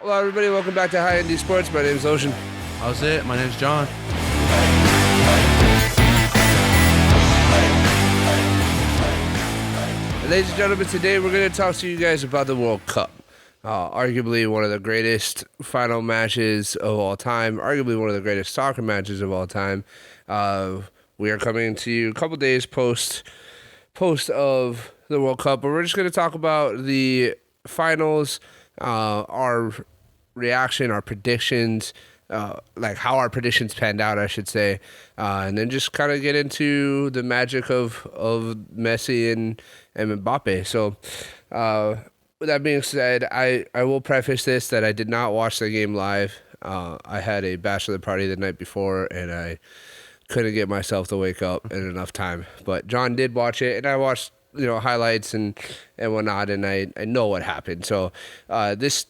Hello, everybody. Welcome back to High Indie Sports. My name is Ocean. How's it? My name's John. And ladies and gentlemen, today we're going to talk to you guys about the World Cup. Arguably one of the greatest final matches of all time. Arguably one of the greatest soccer matches of all time. We are coming to you a couple days post of the World Cup, but we're just going to talk about the finals, our reaction, our predictions, like how our predictions panned out, I should say, and then just kind of get into the magic of Messi and Mbappe. So, with that being said, I will preface this that I did not watch the game live. I had a bachelor party the night before, and I couldn't get myself to wake up in enough time. But John did watch it, and I watched highlights and whatnot, and I know what happened. So this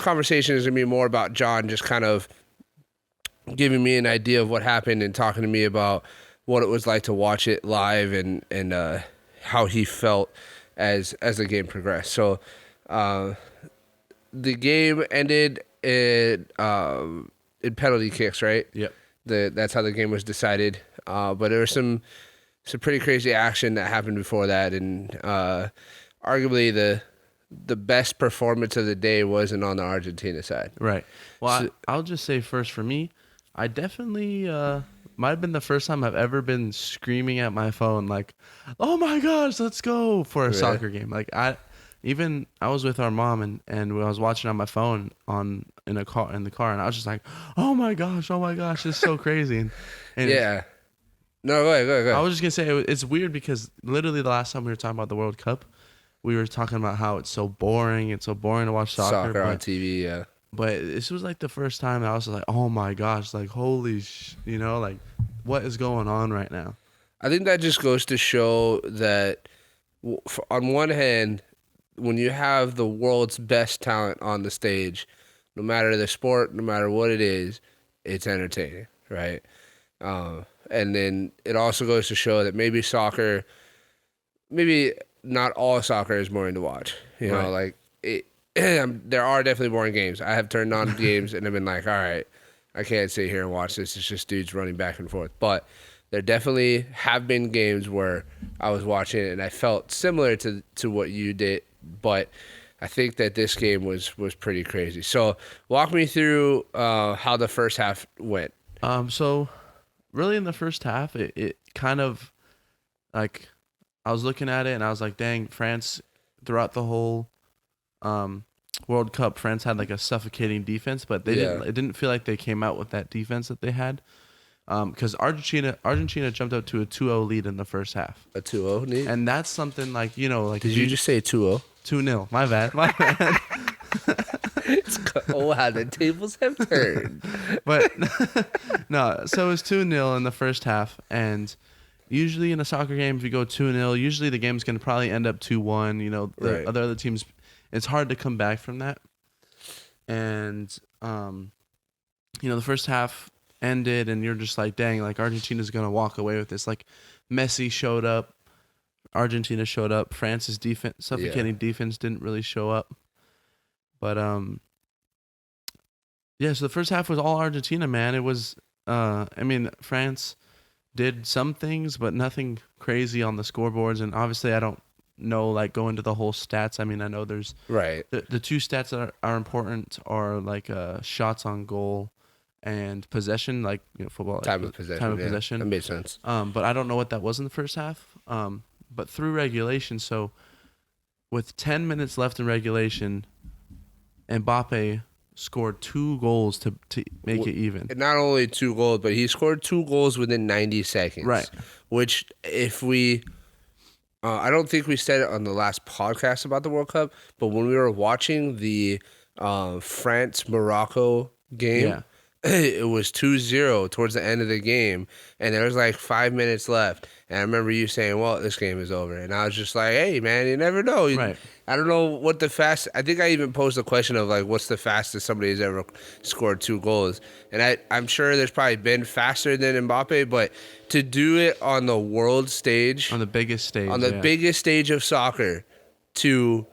conversation is going to be more about John just kind of giving me an idea of what happened and talking to me about what it was like to watch it live and how he felt as the game progressed. So the game ended in penalty kicks, right? Yep. That's how the game was decided. But there was some pretty crazy action that happened before that, and arguably the best performance of the day wasn't on the Argentina side. Right. Well, I'll just say first for me, I definitely might have been the first time I've ever been screaming at my phone like, "Oh my gosh, let's go!" for a soccer game. Like I was with our mom and when I was watching on my phone in the car, and I was just like, "Oh my gosh, it's so crazy!" And yeah. No, go ahead. I was just gonna say it's weird because literally the last time we were talking about the World Cup, we were talking about how it's so boring. It's so boring to watch soccer on TV. Yeah. But this was like the first time I was like, "Oh my gosh, like holy like what is going on right now?" I think that just goes to show that on one hand, when you have the world's best talent on the stage, no matter the sport, no matter what it is, it's entertaining, right? And then it also goes to show that maybe not all soccer is boring to watch. Like there are definitely boring games. I have turned on games and I've been like, all right, I can't sit here and watch this. It's just dudes running back and forth. But there definitely have been games where I was watching it and I felt similar to what you did. But I think that this game was pretty crazy. So walk me through how the first half went. So really in the first half, it kind of like I was looking at it and I was like, dang, France throughout the whole World Cup, France had like a suffocating defense, but it didn't feel like they came out with that defense that they had. Because Argentina jumped up to a 2-0 lead in the first half. A 2-0 lead? And that's something like, like... Did you just say 2-0? 2-0. My bad. Oh, wow, the tables have turned. But, no, so it was 2-0 in the first half, and usually in a soccer game, if you go 2-0, usually the game's going to probably end up 2-1. The other teams, it's hard to come back from that. And, the first half ended, and you're just like, dang, like Argentina's going to walk away with this. Like, Messi showed up. Argentina showed up. France's suffocating defense didn't really show up. But, so the first half was all Argentina, man. It was, France did some things, but nothing crazy on the scoreboards. And obviously, I don't know, like, go into the whole stats. I mean, I know there's... Right. The two stats that are important are, like, shots on goal and possession, like, football. Time of possession. That makes sense. But I don't know what that was in the first half. But through regulation, so with 10 minutes left in regulation, Mbappe scored 2 goals to make it even. And not only 2 goals, but he scored 2 goals within 90 seconds. Right. Which, if we... I don't think we said it on the last podcast about the World Cup, but when we were watching the France-Morocco game, it was 2-0 towards the end of the game, and there was like 5 minutes left. And I remember you saying, well, this game is over. And I was just like, hey, man, you never know. Right. I don't know what I think I even posed the question of, like, what's the fastest somebody has ever scored 2 goals? And I'm sure there's probably been faster than Mbappe, but to do it on the world stage. On the biggest stage. On the biggest stage of soccer, to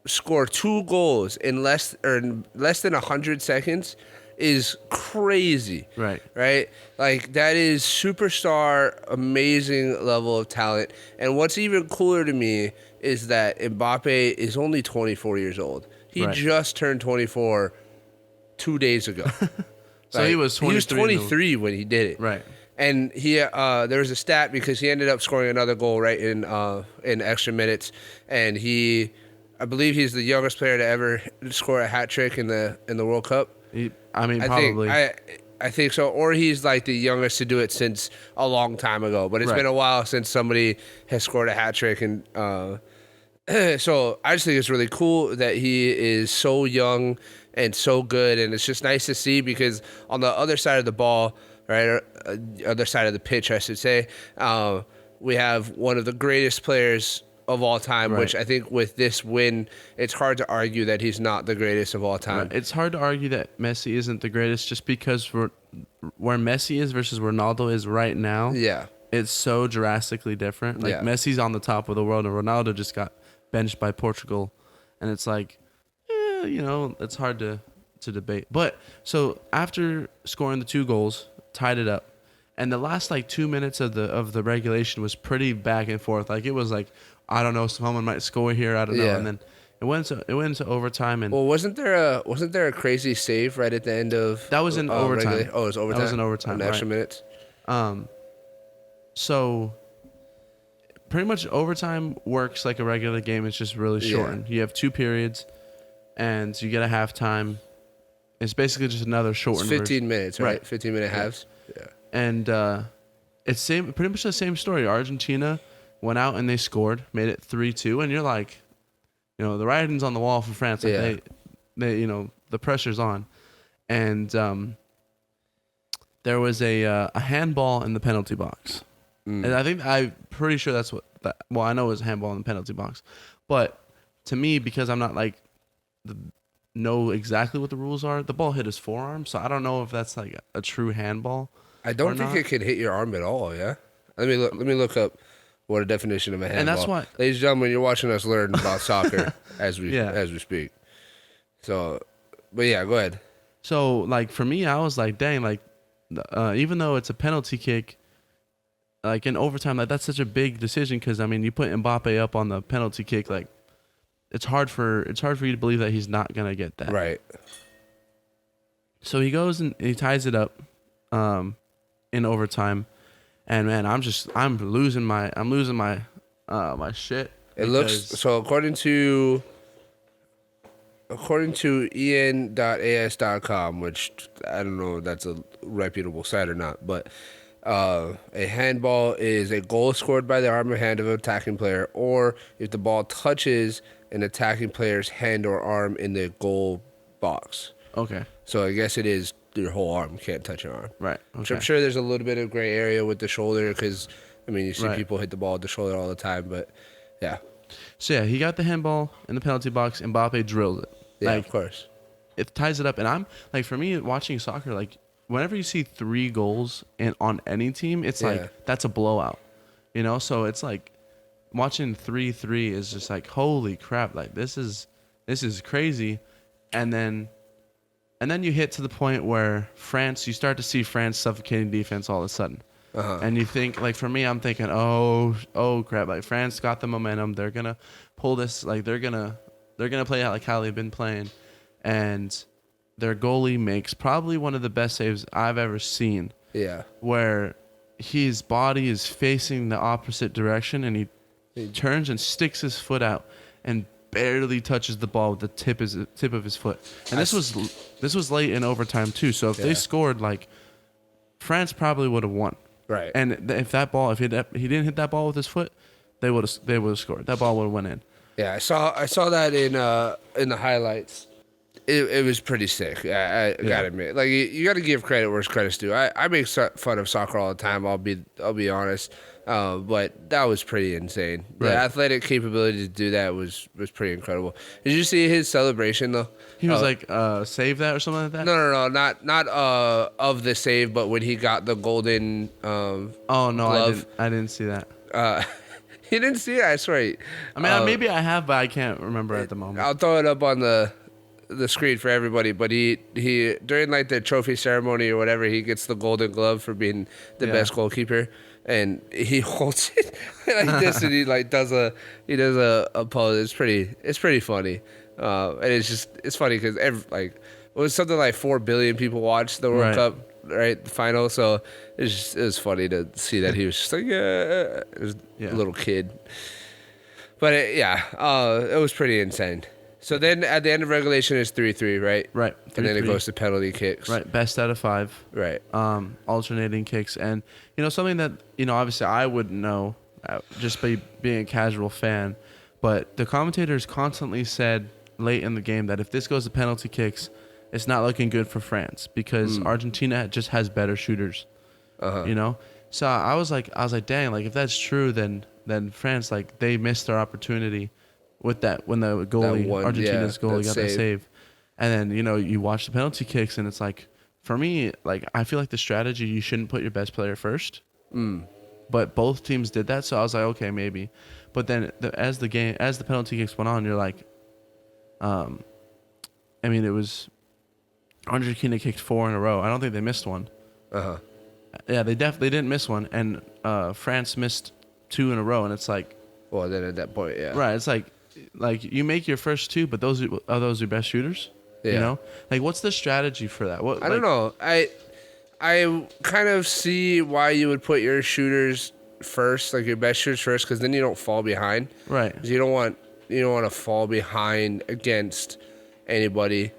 score 2 goals in less than 100 seconds is crazy. Right. Right? Like that is superstar amazing level of talent. And what's even cooler to me is that Mbappe is only 24 years old. He Right. just turned 24 2 days ago. So he was 23. He was 23 when he did it. Right. And he there was a stat because he ended up scoring another goal right in extra minutes, and I believe he's the youngest player to ever score a hat trick in the World Cup. Probably. I think so, or he's like the youngest to do it since a long time ago. But it's been a while since somebody has scored a hat trick, and so I just think it's really cool that he is so young and so good, and it's just nice to see because on the other side of the ball, right, other side of the pitch, I should say, we have one of the greatest players of all time, which I think with this win, it's hard to argue that he's not the greatest of all time. Right. It's hard to argue that Messi isn't the greatest just because where Messi is versus Ronaldo is right now. Yeah. It's so drastically different. Like Messi's on the top of the world and Ronaldo just got benched by Portugal. And it's like, it's hard to debate. But so after scoring the 2 goals, tied it up, and the last like 2 minutes of the regulation was pretty back and forth. Like it was like, I don't know, someone might score here, I don't know. And then it went into overtime. And wasn't there a crazy save right at the end of that was in overtime? Oh, it was overtime. That was in overtime. On extra minutes. So pretty much overtime works like a regular game. It's just really shortened. You have 2 periods, and you get a halftime. It's basically just another shortened. It's 15 version. minutes, right? 15-minute halves. Yeah. And it's pretty much the same story. Argentina went out and they scored, made it 3-2, and you're like, the writing's on the wall for France. Like they the pressure's on, and there was a handball in the penalty box, and I'm pretty sure that's what. Well, I know it was a handball in the penalty box, but to me, because I'm not like know exactly what the rules are, the ball hit his forearm, so I don't know if that's like a true handball. I don't think it could hit your arm at all. Yeah, let me look up what a definition of a handball. And that's why, ladies and gentlemen, you're watching us learn about soccer as we speak. So, but yeah, go ahead. So like for me, I was like, dang, like even though it's a penalty kick, like in overtime, like that's such a big decision because I mean you put Mbappe up on the penalty kick, like it's hard for you to believe that he's not gonna get that. Right. So he goes and he ties it up in overtime, and man, I'm losing my my shit. It looks so according to en.as.com, which I don't know if that's a reputable site or not, but a handball is a goal scored by the arm or hand of an attacking player, or if the ball touches an attacking player's hand or arm in the goal box. Okay. So I guess it is your whole arm. You can't touch your arm. Right. Okay. Which I'm sure there's a little bit of gray area with the shoulder because, I mean, you see people hit the ball with the shoulder all the time, but yeah. So yeah, he got the handball in the penalty box. Mbappe drilled it. Yeah, of course. It ties it up, and I'm like, for me, watching soccer, like whenever you see 3 goals on any team, it's like that's a blowout, So it's like watching 3-3 is just like holy crap, like this is crazy, and then you hit to the point where you start to see France suffocating defense all of a sudden. And you think, like for me, I'm thinking, oh crap, like France got the momentum, they're gonna pull this, like they're gonna play out like how they've been playing, and their goalie makes probably one of the best saves I've ever seen. Yeah, where his body is facing the opposite direction, and he turns and sticks his foot out and barely touches the ball with the tip of his foot. And this was late in overtime too. So if they scored, like France probably would have won. Right. And if he didn't hit that ball with his foot, they would have scored. That ball would have went in. Yeah, I saw that in the highlights. It was pretty sick. I gotta admit, like you got to give credit where credit's due. I make fun of soccer all the time. I'll be honest, but that was pretty insane. The athletic capability to do that was pretty incredible. Did you see his celebration though? He was like, save that or something like that. No, not of the save, but when he got the golden glove. I didn't see that. You didn't see it? I swear. I mean, maybe I have, but I can't remember at the moment. I'll throw it up on the screen for everybody. But he during like the trophy ceremony or whatever, he gets the Golden Glove for being the best goalkeeper, and he holds it like this, and he like does a pose. It's pretty funny, and it's funny because it was something like 4 billion people watched the World Cup. Right, the final. So it was funny to see that he was just like, a little kid. But it was pretty insane. So then at the end of regulation it's 3-3, right? Right. 3-3. And then it goes to penalty kicks. Right. Best out of 5. Right. Alternating kicks, and something that obviously I wouldn't know just by being a casual fan, but the commentators constantly said late in the game that if this goes to penalty kicks, it's not looking good for France because Argentina just has better shooters. So I was like, dang, like if that's true, then France, like they missed their opportunity with that when the goalie, Argentina's goalie got that save. And then you watch the penalty kicks, and it's like, for me, like I feel like the strategy, you shouldn't put your best player first. But both teams did that, so I was like, okay, maybe. But then as the penalty kicks went on, you're like, I mean, it was. Argentina kicked 4 in a row. I don't think they missed one. Yeah, they definitely didn't miss one, and France missed 2 in a row, and it's like. Well, then at that point, yeah. Right, it's like you make your first 2, but are those your best shooters? Yeah. Like what's the strategy for that? I don't know. I kind of see why you would put your shooters first, like your best shooters first, because then you don't fall behind. Right. 'Cause you don't want to fall behind against anybody.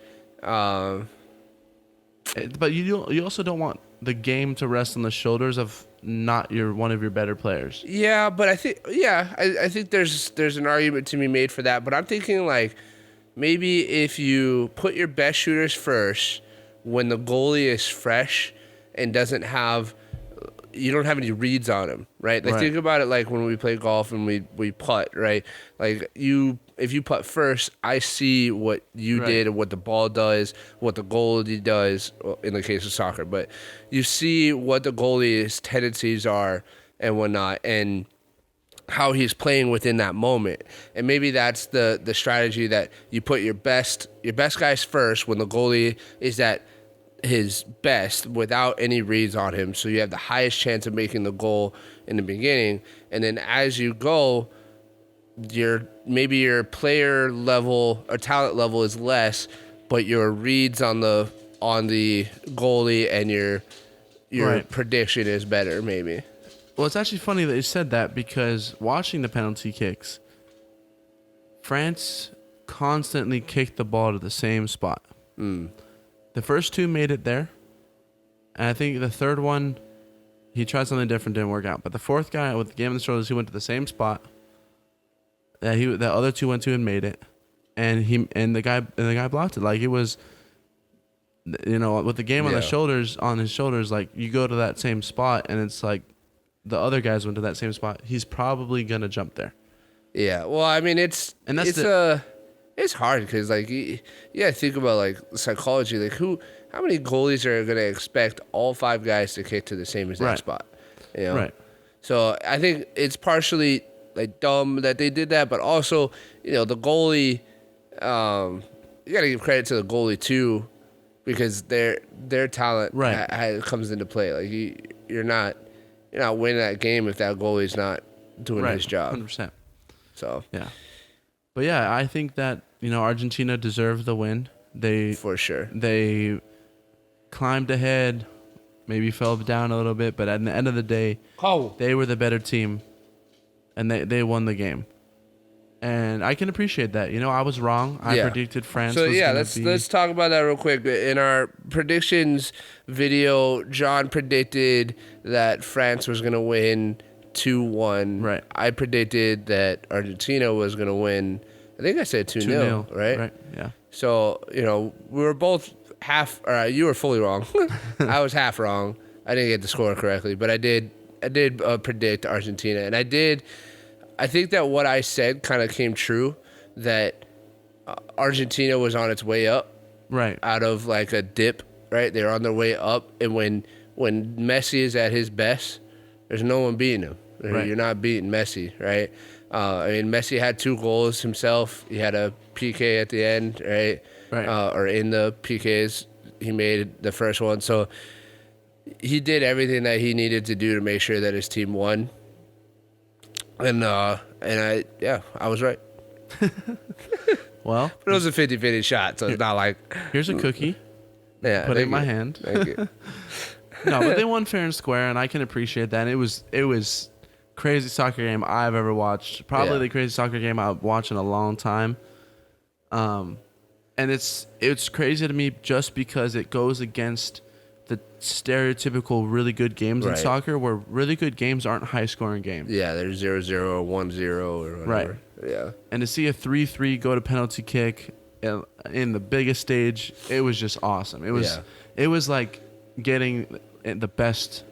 But you also don't want the game to rest on the shoulders of not one of your better players. Yeah, but I think I think there's an argument to be made for that. But I'm thinking like maybe if you put your best shooters first when the goalie is fresh and you don't have any reads on him, right? Like think about it like when we play golf and we putt, right? Like if you putt first, I see what you did and what the ball does, what the goalie does, in the case of soccer. But you see what the goalie's tendencies are and whatnot, and how he's playing within that moment. And maybe that's the strategy, that you put your best guys first when the goalie is at his best without any reads on him, so you have the highest chance of making the goal in the beginning. And then as you go, maybe your player level or talent level is less, but your reads on the goalie and your prediction is better, maybe. Well, it's actually funny that you said that, because watching the penalty kicks, France constantly kicked the ball to the same spot. The first 2 made it there, and I think the third one, he tried something different, didn't work out. But the fourth guy with the game on the shoulders, he went to the same spot that other 2 went to and made it, and the guy blocked it. Like it was, with the game on his shoulders, like you go to that same spot, and it's like the other guys went to that same spot. He's probably gonna jump there. Yeah. Well, I mean, it's hard because like you gotta think about like psychology. Like how many goalies are gonna expect all 5 guys to kick to the same exact spot? Right. So I think it's partially like dumb that they did that, but also the goalie. You gotta give credit to the goalie too, because their talent comes into play. Like you're not winning that game if that goalie's not doing his job. 100%. So yeah. But yeah, I think that Argentina deserved the win. For sure. They climbed ahead, maybe fell down a little bit, but at the end of the day, they were the better team, and they won the game. And I can appreciate that. I was wrong. I predicted France. So let's talk about that real quick. In our predictions video, John predicted that France was gonna win 2-1. Right. I predicted that Argentina was gonna win. I think I said 2-0. Right. Right. Yeah. So we were both half. You were fully wrong. I was half wrong. I didn't get the score correctly, but I did predict Argentina, and I think that what I said kind of came true, that Argentina was on its way up, right, out of like a dip, right? They're on their way up, and when Messi is at his best, there's no one beating him, Right. You're not beating Messi, right? I mean, Messi had 2 goals himself. He had a PK at the end, right? Right. Or in the PKs, he made the first one. So he did everything that he needed to do to make sure that his team won. And I was right. Well, But it was a 50-50 shot, so it's not like... here's a cookie. Yeah, Put it in thank my you. hand. Thank you. No, but they won fair and square, and I can appreciate that. And it was crazy soccer game I've ever watched. Probably Yeah. the craziest soccer game I've watched in a long time. And it's crazy to me just because it goes against the stereotypical really good games in Right. soccer, where really good games aren't high scoring games. Yeah, there's 0-0 or 1-0 or whatever. Right. Yeah. And to see a 3-3 go to penalty kick in the biggest stage, it was just awesome. It was like getting the best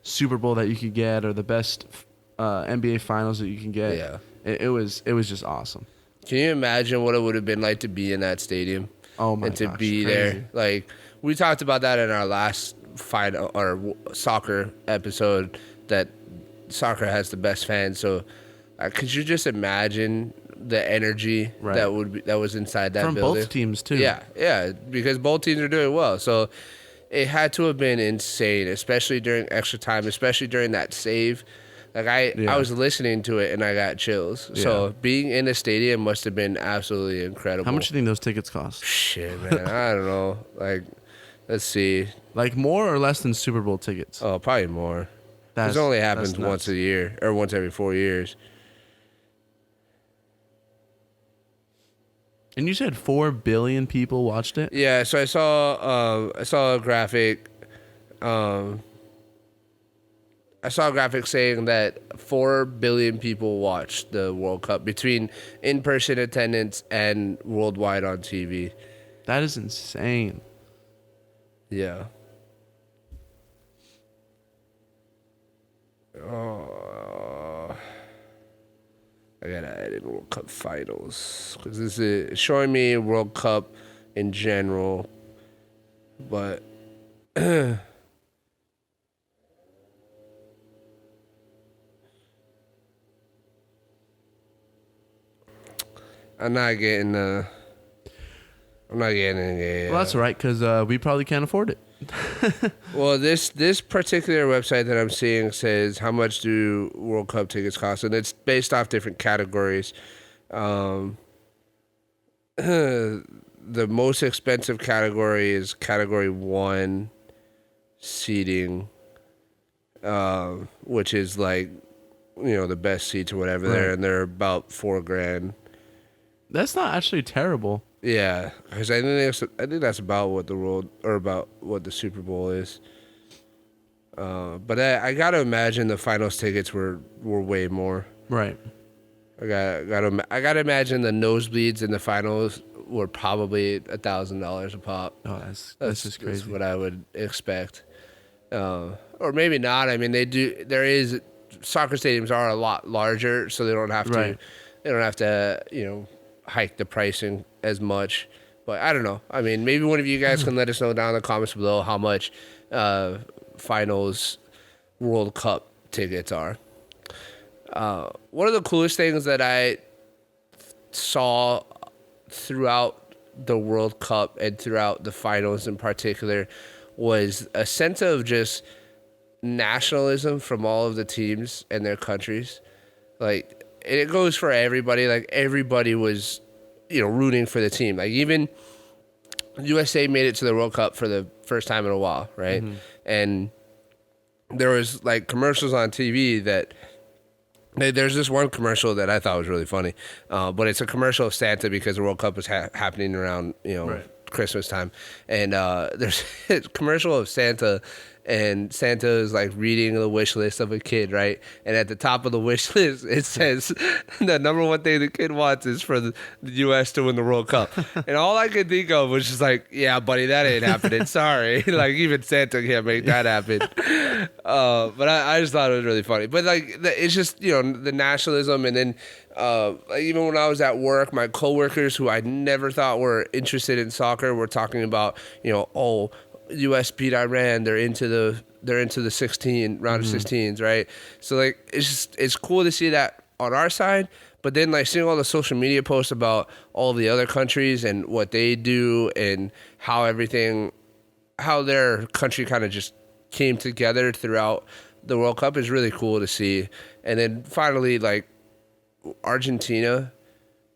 Super Bowl that you could get, or the best NBA Finals that you can get. Yeah. It was just awesome. Can you imagine what it would have been like to be in that stadium? Oh my And to gosh, be crazy. there. Like, we talked about that in our last soccer episode, that soccer has the best fans. So could you just imagine the energy Right. that was inside that From building? both teams too. Yeah, because both teams are doing well. So it had to have been insane, especially during extra time, especially during that save. Like I was listening to it and I got chills. So being in the stadium must have been absolutely incredible. How much do you think those tickets cost? Shit, man, I don't know. Like, let's see. Like more or less than Super Bowl tickets? Oh, probably more. That's- This only that's happens nuts. once a year or once every 4 years. And you said 4 billion people watched it? Yeah, so I saw a graphic. I saw a graphic saying that 4 billion people watched the World Cup between in-person attendance and worldwide on TV. That is insane. Yeah. Oh, I gotta add in World Cup finals because this is showing me World Cup in general, but I'm not getting it. Well, that's all right, because we probably can't afford it. Well, this particular website that I'm seeing says how much do World Cup tickets cost, and it's based off different categories. The most expensive category is category 1 seating, which is like, the best seats or whatever there, Right. and they're about $4,000. That's not actually terrible. Yeah, because I think that's about what about what the Super Bowl is. But I gotta imagine the finals tickets were way more. Right. I gotta imagine the nosebleeds in the finals were probably $1,000 a pop. Oh, that's just crazy. That's what I would expect. Or maybe not. I mean, soccer stadiums are a lot larger, so they don't have to. Right. They don't have to, hike the pricing as much. But I don't know. I mean, maybe one of you guys can let us know down in the comments below how much finals World Cup tickets are. One of the coolest things that I saw throughout the World Cup and throughout the finals in particular was a sense of just nationalism from all of the teams and their countries. Like, and it goes for everybody. Like, everybody was, rooting for the team. Like, even USA made it to the World Cup for the first time in a while, right? Mm-hmm. And there was, like, commercials on TV that... There's this one commercial that I thought was really funny, but it's a commercial of Santa because the World Cup was happening around, Right. Christmas time. And there's a commercial of Santa, and Santa is like reading the wish list of a kid, right? And at the top of the wish list, it says the number one thing the kid wants is for the U.S. to win the World Cup. And all I could think of was just like, yeah, buddy, that ain't happening. Sorry. Like, even Santa can't make that happen. But I just thought it was really funny. But like, it's just, the nationalism. And then like, even when I was at work, my coworkers who I never thought were interested in soccer were talking about, U.S. beat Iran. They're into the 16 round of 16s, right? So like it's cool to see that on our side, but then like seeing all the social media posts about all the other countries and what they do and how their country kind of just came together throughout the World Cup is really cool to see. And then finally, like Argentina,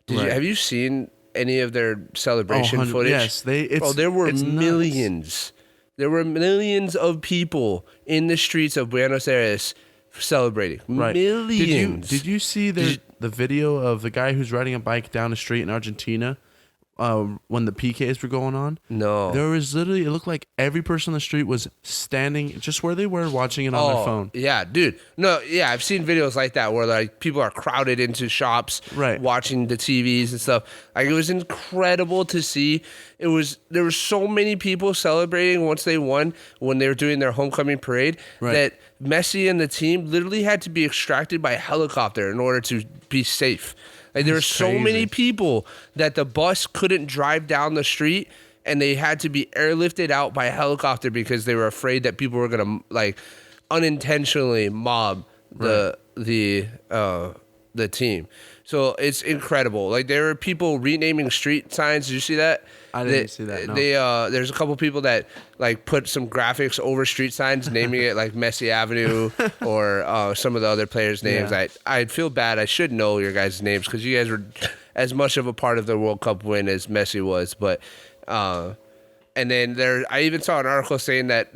have you seen any of their celebration footage? Yes, there were it's millions. Nuts. There were millions of people in the streets of Buenos Aires celebrating. Right. Millions. Did you see the video of the guy who's riding a bike down the street in Argentina when the PKs were going on? No. There was literally, it looked like every person on the street was standing just where they were watching it on their phone. Yeah, dude. No, yeah, I've seen videos like that where like people are crowded into shops watching the TVs and stuff. Like it was incredible to see. There were so many people celebrating once they won when they were doing their homecoming parade that Messi and the team literally had to be extracted by helicopter in order to be safe. Like there were so many people that the bus couldn't drive down the street and they had to be airlifted out by helicopter because they were afraid that people were going to like unintentionally mob the team. So it's incredible. Like there were people renaming street signs. Did you see that? I didn't see that. No. There's a couple people that like put some graphics over street signs, naming it like Messi Avenue or some of the other players' names. Yeah. I feel bad. I should know your guys' names because you guys were as much of a part of the World Cup win as Messi was. But and then I even saw an article saying that.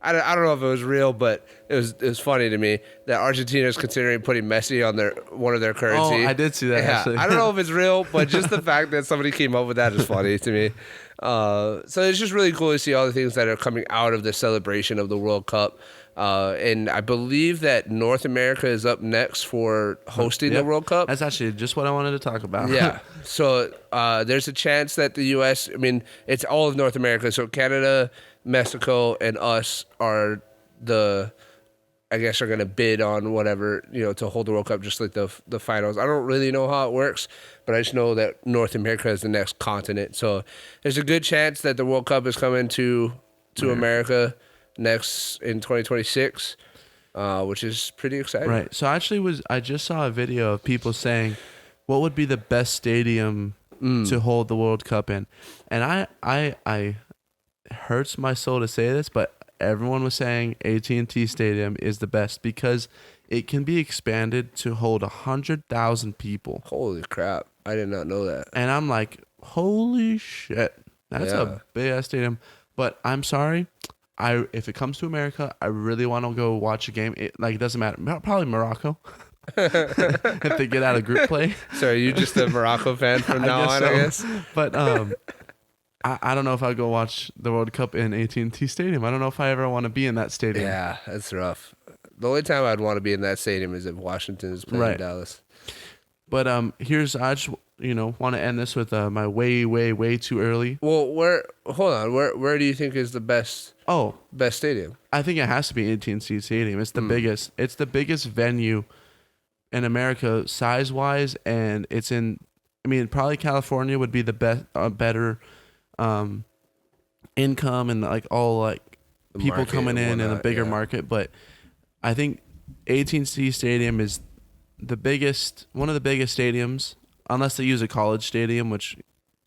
I don't know if it was real, but it was funny to me that Argentina is considering putting Messi on one of their currency. Oh, I did see that. Yeah, Actually. I don't know if it's real, but just the fact that somebody came up with that is funny to me. So it's just really cool to see all the things that are coming out of the celebration of the World Cup. And I believe that North America is up next for hosting the World Cup. That's actually just what I wanted to talk about. Yeah. So there's a chance that the U.S., I mean, it's all of North America. So Canada, Mexico, and us are I guess are going to bid on whatever, to hold the World Cup, just like the finals. I don't really know how it works, but I just know that North America is the next continent. So there's a good chance that the World Cup is coming to America next in 2026, which is pretty exciting. Right. So I just saw a video of people saying what would be the best stadium to hold the World Cup in. And I hurts my soul to say this, but everyone was saying AT&T Stadium is the best because it can be expanded to hold 100,000 people. Holy crap. I did not know that. And I'm like, holy shit. That's a big ass stadium. But I'm sorry. If it comes to America, I really want to go watch a game. It doesn't matter. Probably Morocco. If they get out of group play. So are you just a Morocco fan from now on, I guess? But I don't know if I'd go watch the World Cup in AT&T Stadium. I don't know if I ever want to be in that stadium. Yeah, that's rough. The only time I'd want to be in that stadium is if Washington is playing Dallas. But I just want to end this with my way too early. Well, where do you think is the best stadium? I think it has to be AT&T Stadium. It's the biggest. It's the biggest venue in America size wise, and it's in. I mean, probably California would be the best, better income and like all like the people coming in and a bigger market. But I think AT&T Stadium is the biggest, one of the biggest stadiums, unless they use a college stadium, which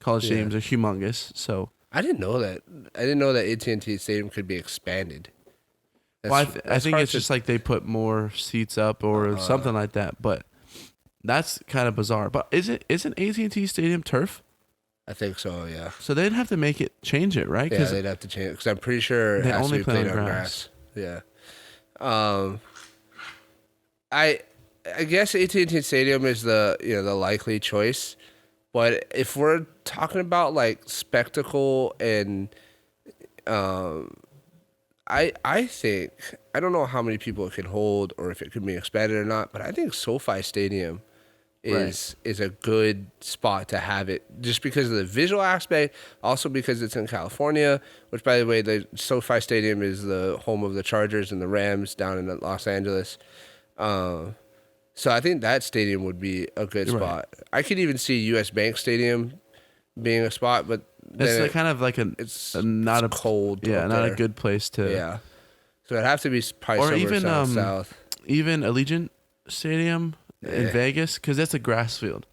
college stadiums are humongous. So I didn't know that. I didn't know that AT&T Stadium could be expanded. I think it's just like they put more seats up or something like that. But that's kind of bizarre. But isn't AT&T Stadium turf? I think so, yeah. So they'd have to change it, right? Yeah, they'd have to change it because I'm pretty sure it has to be played on grass. Yeah. I guess AT&T Stadium is the likely choice, but if we're talking about like spectacle and I think I don't know how many people it could hold or if it could be expanded or not, but I think SoFi Stadium is a good spot to have it just because of the visual aspect, also because it's in California, which by the way, the SoFi Stadium is the home of the Chargers and the Rams down in Los Angeles. So I think that stadium would be a good spot. I could even see US Bank Stadium being a spot, but It's like kind of like not a cold. Yeah, not there. a good place to. Yeah. So it'd have to be probably or somewhere even south. Even Allegiant Stadium in Vegas, because that's a grass field.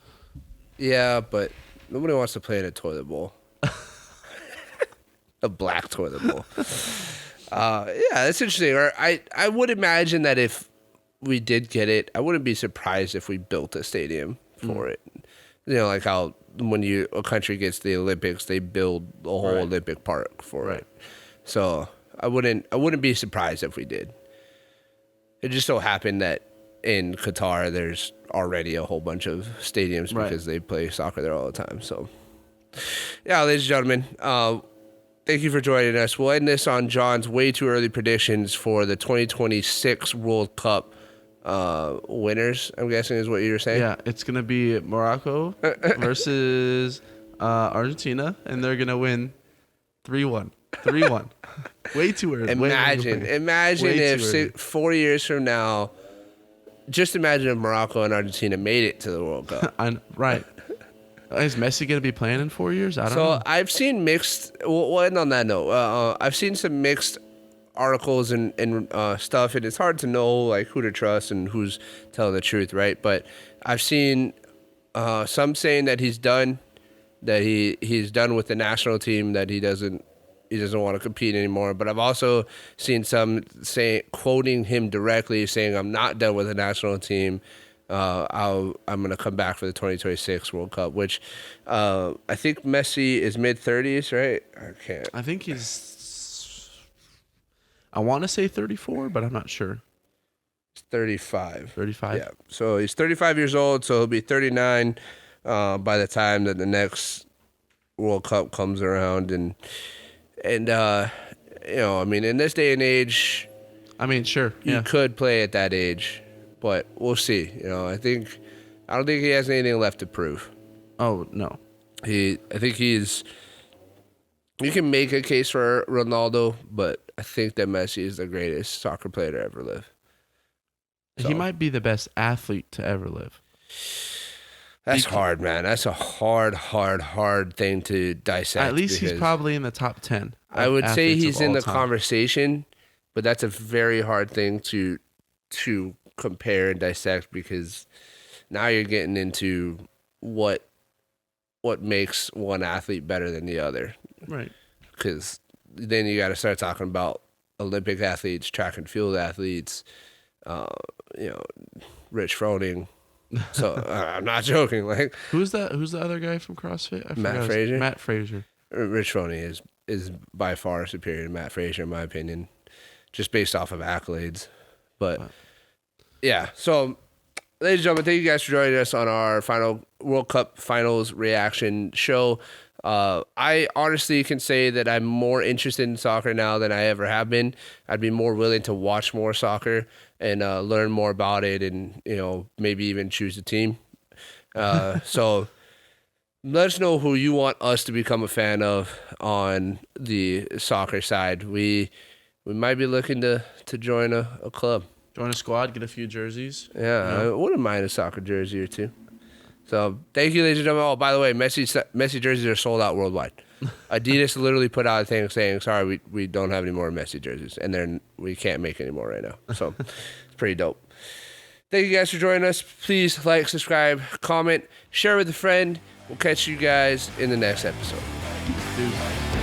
Yeah, but nobody wants to play in a toilet bowl. A black toilet bowl. Yeah, that's interesting. Or I would imagine that if we did get it, I wouldn't be surprised if we built a stadium for it. You know, like how when a country gets the Olympics, they build a whole Olympic park for it. So I wouldn't be surprised if we did. It just so happened that in Qatar, there's already a whole bunch of stadiums because they play soccer there all the time. So, yeah, ladies and gentlemen, thank you for joining us. We'll end this on John's way too early predictions for the 2026 World Cup winners, I'm guessing is what you were saying. Yeah, it's going to be Morocco versus Argentina, and they're going to win 3-1. 3-1. Way too early. Imagine if 4 years from now, just imagine if Morocco and Argentina made it to the World Cup. Right. Is Messi going to be playing in 4 years? I don't know. So I've seen mixed. We'll end on that note. I've seen some mixed articles and stuff, and it's hard to know like who to trust and who's telling the truth, right? But I've seen some saying that he's done, that he's done with the national team, that he doesn't want to compete anymore. But I've also seen some quoting him directly, saying, "I'm not done with the national team. I'm going to come back for the 2026 World Cup," which I think Messi is mid-30s, right? I think he's. I want to say 34, but I'm not sure. He's 35. 35? Yeah. So he's 35 years old, so he'll be 39 by the time that the next World Cup comes around. And you know, I mean, in this day and age, I mean, sure, you could play at that age, but we'll see. You know, I don't think he has anything left to prove. Oh, no. I think you can make a case for Ronaldo, but I think that Messi is the greatest soccer player to ever live. So, he might be the best athlete to ever live. That's hard, man. That's a hard thing to dissect. At least he's probably in the top 10. I would say he's in the conversation, but that's a very hard thing to compare and dissect, because now you're getting into what makes one athlete better than the other. Right. Because then you got to start talking about Olympic athletes, track and field athletes, you know, Rich Froning. So I'm not joking. Like, who's the other guy from CrossFit? Matt Fraser. Matt Fraser. Rich Froning is by far superior to Matt Fraser, in my opinion, just based off of accolades. But yeah, so ladies and gentlemen, thank you guys for joining us on our final World Cup finals reaction show. I honestly can say that I'm more interested in soccer now than I ever have been. I'd be more willing to watch more soccer and learn more about it, and maybe even choose a team. So let us know who you want us to become a fan of on the soccer side. We might be looking to join a club. Join a squad, get a few jerseys. Yeah, I wouldn't mind a soccer jersey or two. So thank you, ladies and gentlemen. Oh, by the way, Messi jerseys are sold out worldwide. Adidas literally put out a thing saying, "Sorry, we don't have any more Messi jerseys, and we can't make any more right now." So it's pretty dope. Thank you guys for joining us. Please like, subscribe, comment, share with a friend. We'll catch you guys in the next episode. Dude.